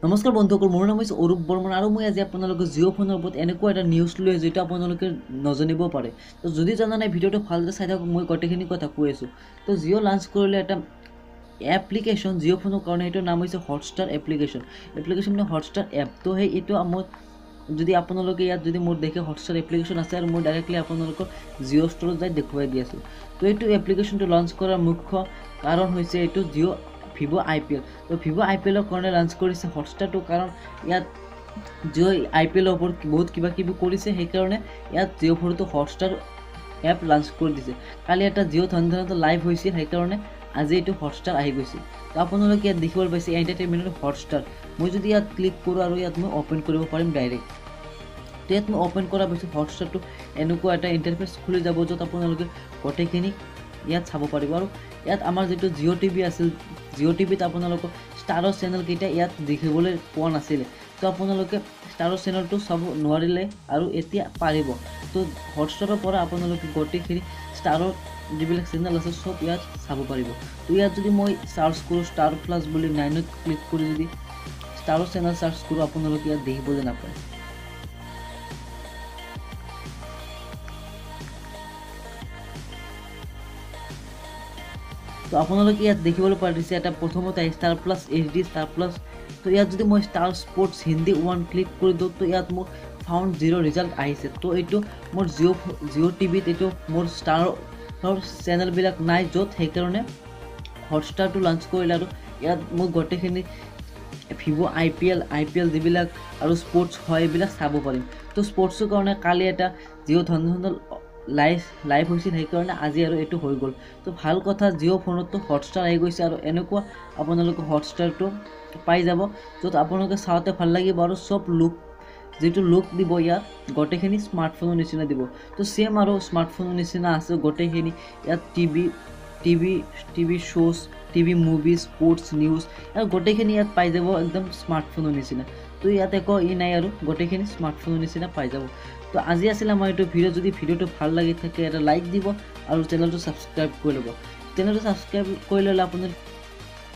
নমস্কাৰ বন্ধুসকল, মোৰ নাম হৈছে অৰূপ বৰ্মন আৰু মই আজি আপোনালোকক জিঅ' ফোনৰ ওপৰত এনেকুৱা এটা নিউজ লৈ আহিছোঁ যিটো আপোনালোকে নজানিব পাৰে। তো যদি জানা নাই ভিডিঅ'টো ভালদৰে চাই থাকক, মই গোটেইখিনি কথা কৈ আছোঁ। তো জিঅ' লঞ্চ কৰিলে এটা এপ্লিকেশ্যন জিঅ' ফোনৰ কাৰণে, এইটোৰ নাম হৈছে হটষ্টাৰ এপ্লিকেশ্যন মানে হটষ্টাৰ এপ। তো সেই এইটো মই যদি আপোনালোকে ইয়াত যদি মোৰ দেখে হটষ্টাৰ এপ্লিকেশ্যন আছে আৰু মই ডাইৰেক্টলি আপোনালোকৰ জিঅ' ষ্টৰত যাই দেখুৱাই দি আছোঁ। তো এইটো এপ্লিকেশ্যনটো লঞ্চ কৰাৰ মুখ্য কাৰণ হৈছে এইটো জিঅ' ভিভ' IPL। তো ভিভ' IPLৰ কাৰণে লঞ্চ কৰিছে হটষ্টাৰটো, কাৰণ ইয়াত জিঅ' IPLৰ ওপৰত বহুত কিবা কিবি কৰিছে, সেইকাৰণে ইয়াত জিঅ' ফোনটো হটষ্টাৰ এপ লঞ্চ কৰি দিছে। কালি এটা জিঅ' ধনধনটো লাইভ হৈছিল, সেইকাৰণে আজি এইটো হটষ্টাৰ আহি গৈছে। তো আপোনালোকে ইয়াত দেখিবলৈ পাইছে এণ্টাৰটেইনমেণ্টৰ হটষ্টাৰ। মই যদি ইয়াত ক্লিক কৰোঁ আৰু ইয়াত মই অ'পেন কৰিব পাৰিম ডাইৰেক্ট। তো ইয়াত মই অ'পেন কৰাৰ পিছত হটষ্টাৰটো এনেকুৱা এটা ইণ্টাৰফেচ খুলি যাব, য'ত আপোনালোকে গোটেইখিনি ইয়াত চাব পাৰিব। আৰু ইয়াত আমাৰ যিটো জিঅ' টিভি আছিল, জিঅ' টিভিত আপোনালোকৰ ষ্টাৰৰ চেনেলকেইটা ইয়াত দেখিবলৈ পোৱা নাছিলে। তো আপোনালোকে ষ্টাৰৰ চেনেলটো চাব নোৱাৰিলে আৰু এতিয়া পাৰিব। তো হটষ্টাৰৰ পৰা আপোনালোকে গোটেইখিনি ষ্টাৰৰ যিবিলাক চেনেল আছে চব ইয়াত চাব পাৰিব। তো ইয়াত যদি মই চাৰ্চ কৰোঁ ষ্টাৰ প্লাছ বুলি 9ত ক্লিক কৰি যদি ষ্টাৰৰ চেনেল চাৰ্চ কৰোঁ, আপোনালোকে ইয়াত দেখিবলৈ নাপায়। তো আপোনালোকে ইয়াত দেখিবলৈ পাৰিছে এটা প্ৰথমতে star plus HD star plus. তো ইয়াত যদি মই ষ্টাৰ স্পৰ্টছ হিন্দী 1 ক্লিক কৰি দিওঁ, তো ইয়াত মোৰ ফাউণ্ড 0 ৰিজাল্ট আহিছে। তো এইটো মোৰ জিঅ' টিভিত এইটো মোৰ ষ্টাৰৰ চেনেলবিলাক নাই য'ত, সেইকাৰণে হটষ্টাৰটো লঞ্চ কৰিলে আৰু ইয়াত মই গোটেইখিনি ভিভ' IPL যিবিলাক আৰু স্পৰ্টছ হয় এইবিলাক চাব পাৰিম। তো স্পৰ্টছৰ কাৰণে কালি এটা জিঅ' ধনধন লাইভ হৈছিল, সেইকাৰণে আজি আৰু এইটো হৈ গ'ল। তো ভাল কথা, জিঅ' ফোনতো হটষ্টাৰ আহি গৈছে আৰু এনেকুৱা আপোনালোকে হটষ্টাৰটো পাই যাব, য'ত আপোনালোকে চাওঁতে ভাল লাগিব আৰু চব যিটো লুক দিব ইয়াত গোটেইখিনি স্মাৰ্টফোনৰ নিচিনা দিব। তো ছেম আৰু স্মাৰ্টফোনৰ নিচিনা আছে গোটেইখিনি। ইয়াত টিভি শ্ব'জ, টিভি মুভি, স্পৰ্টছ নিউজ আৰু গোটেইখিনি ইয়াত পাই যাব একদম স্মাৰ্টফোনৰ নিচিনা। তো ইয়াত একো নাই আৰু গোটেইখিনি স্মাৰ্টফোনৰ নিচিনা পাই যাব। তো আজি আছিলে আমাৰ এইটো ভিডিঅ'। যদি ভিডিঅ'টো ভাল লাগি থাকে এটা লাইক দিব আৰু চেনেলটো ছাবস্ক্ৰাইব কৰি ল'ব। চেনেলটো ছাবস্ক্ৰাইব কৰি ল'লে আপোনাৰ